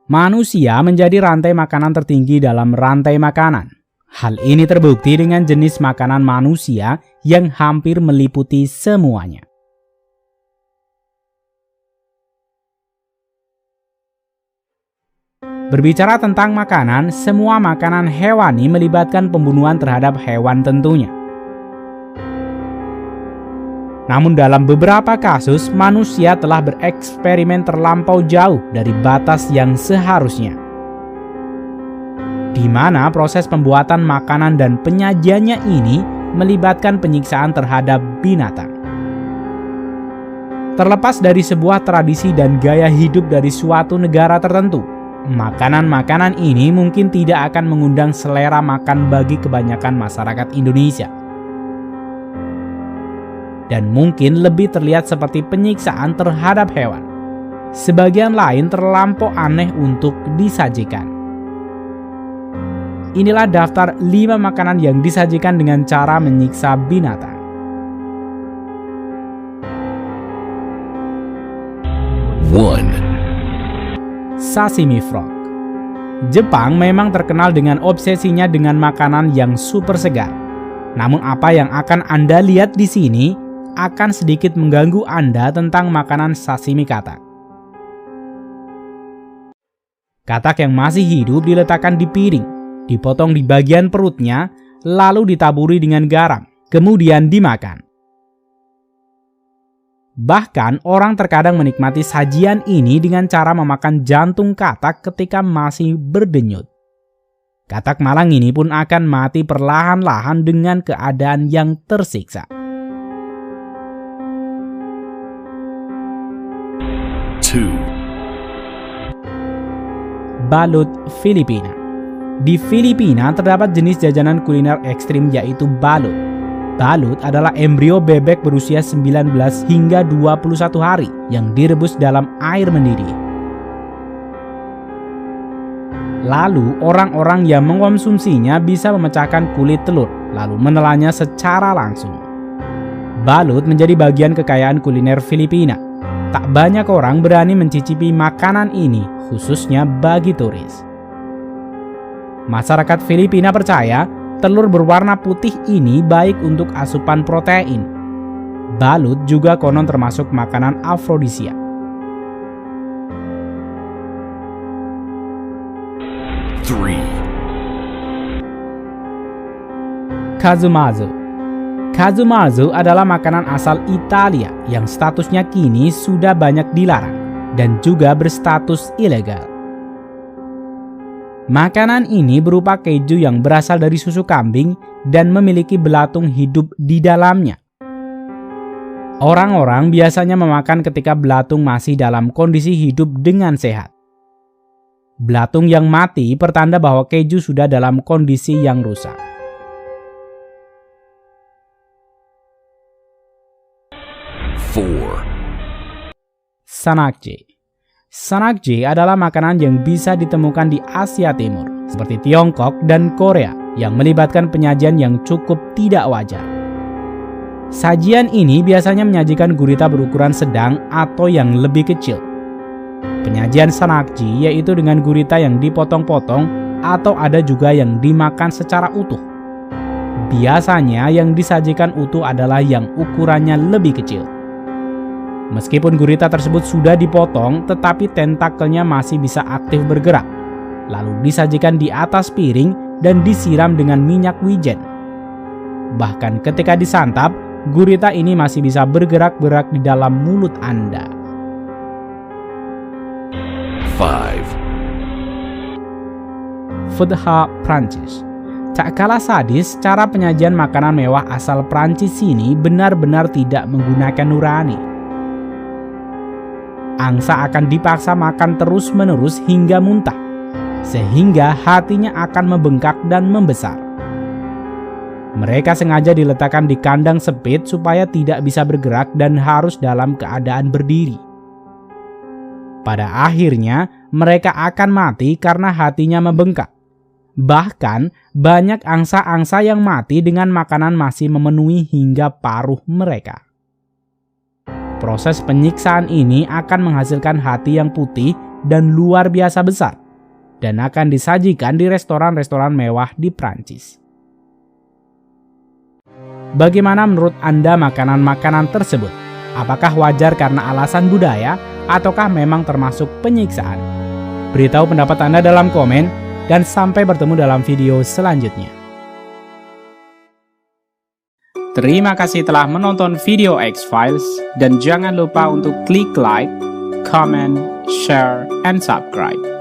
Manusia menjadi rantai makanan tertinggi dalam rantai makanan. Hal ini terbukti dengan jenis makanan manusia yang hampir meliputi semuanya. Berbicara tentang makanan, semua makanan hewani melibatkan pembunuhan terhadap hewan tentunya. Namun dalam beberapa kasus, manusia telah bereksperimen terlampau jauh dari batas yang seharusnya, di mana proses pembuatan makanan dan penyajiannya ini melibatkan penyiksaan terhadap binatang. Terlepas dari sebuah tradisi dan gaya hidup dari suatu negara tertentu, makanan-makanan ini mungkin tidak akan mengundang selera makan bagi kebanyakan masyarakat Indonesia. Dan mungkin lebih terlihat seperti penyiksaan terhadap hewan. Sebagian lain terlampau aneh untuk disajikan. Inilah daftar 5 makanan yang disajikan dengan cara menyiksa binatang. 1. Sashimi frog. Jepang memang terkenal dengan obsesinya dengan makanan yang super segar. Namun apa yang akan Anda lihat di sini akan sedikit mengganggu Anda tentang makanan sashimi katak. Katak yang masih hidup diletakkan di piring, dipotong di bagian perutnya, lalu ditaburi dengan garam, kemudian dimakan. Bahkan orang terkadang menikmati sajian ini dengan cara memakan jantung katak ketika masih berdenyut. Katak malang ini pun akan mati perlahan-lahan dengan keadaan yang tersiksa. 2. Balut Filipina. Di Filipina terdapat jenis jajanan kuliner ekstrim yaitu balut. Balut adalah embrio bebek berusia 19 hingga 21 hari yang direbus dalam air mendidih. Lalu orang-orang yang mengkonsumsinya bisa memecahkan kulit telur lalu menelannya secara langsung. Balut menjadi bagian kekayaan kuliner Filipina. Tak banyak orang berani mencicipi makanan ini, khususnya bagi turis. Masyarakat Filipina percaya telur berwarna putih ini baik untuk asupan protein. Balut juga konon termasuk makanan afrodisia. 3. Kazumazu. Kazumazu adalah makanan asal Italia yang statusnya kini sudah banyak dilarang dan juga berstatus ilegal. Makanan ini berupa keju yang berasal dari susu kambing dan memiliki belatung hidup di dalamnya. Orang-orang biasanya memakan ketika belatung masih dalam kondisi hidup dengan sehat. Belatung yang mati pertanda bahwa keju sudah dalam kondisi yang rusak. 4. Sanakje. Sanakje adalah makanan yang bisa ditemukan di Asia Timur, seperti Tiongkok dan Korea, yang melibatkan penyajian yang cukup tidak wajar. Sajian ini biasanya menyajikan gurita berukuran sedang atau yang lebih kecil. Penyajian sanakje yaitu dengan gurita yang dipotong-potong atau ada juga yang dimakan secara utuh. Biasanya yang disajikan utuh adalah yang ukurannya lebih kecil. Meskipun gurita tersebut sudah dipotong, tetapi tentakelnya masih bisa aktif bergerak. Lalu disajikan di atas piring dan disiram dengan minyak wijen. Bahkan ketika disantap, gurita ini masih bisa bergerak-gerak di dalam mulut Anda. 5. Foodha Prancis. Tak kalah sadis, cara penyajian makanan mewah asal Prancis ini benar-benar tidak menggunakan nurani. Angsa akan dipaksa makan terus-menerus hingga muntah, sehingga hatinya akan membengkak dan membesar. Mereka sengaja diletakkan di kandang sempit supaya tidak bisa bergerak dan harus dalam keadaan berdiri. Pada akhirnya, mereka akan mati karena hatinya membengkak. Bahkan, banyak angsa-angsa yang mati dengan makanan masih memenuhi hingga paruh mereka. Proses penyiksaan ini akan menghasilkan hati yang putih dan luar biasa besar, dan akan disajikan di restoran-restoran mewah di Prancis. Bagaimana menurut Anda makanan-makanan tersebut? Apakah wajar karena alasan budaya, ataukah memang termasuk penyiksaan? Beritahu pendapat Anda dalam komen, dan sampai bertemu dalam video selanjutnya. Terima kasih telah menonton video X-Files, dan jangan lupa untuk klik like, comment, share, and subscribe.